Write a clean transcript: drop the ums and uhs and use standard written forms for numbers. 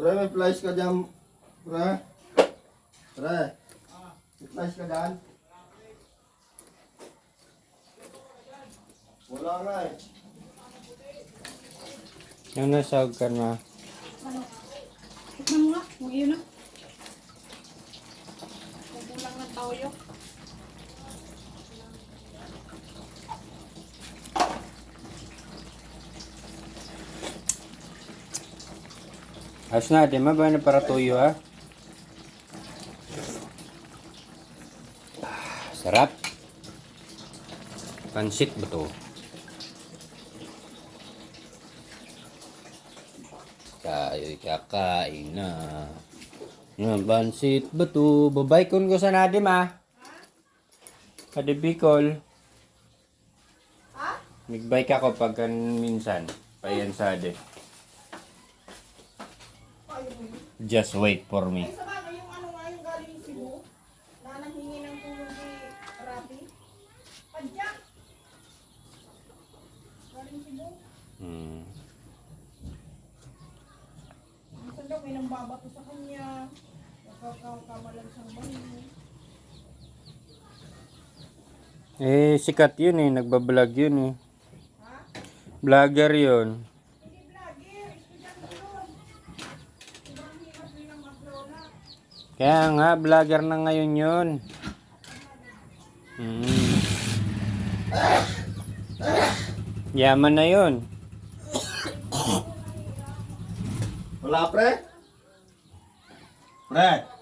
Pre, may flash ka dyan. Pre. Pre. May flash ka dyan. Wala nga eh. Yung nasawag ka na. Ano? Tikman mo nga. Huwag yun na. Kukulang ng toyo. Ayos na, di ba na para tuyo ha? Sarap. Pansit ba to? Tayo'y kakain na. Yan, pansit ba to? Babay kun ko sa nadim ah. Kadi Bicol. Nagbike ako pag minsan. Payan sa ade. Just wait for me. Ay, sa bagay, yung ano nga yung galing Cebu, na nanghingi ng tulong ni Rapi. Padyak! Galing Cebu. Minsan daw may nambabato sa kanya. Nakakamalan siyang banyo. Eh, sikat yun eh. Nagbablog yun eh. Vlogger yun. Hindi vlogger, estudyante yun. Sobrang hirap rin ang maglola. Kaya nga, vlogger na ngayon yun. Yaman na yun. Wala pre? Pre.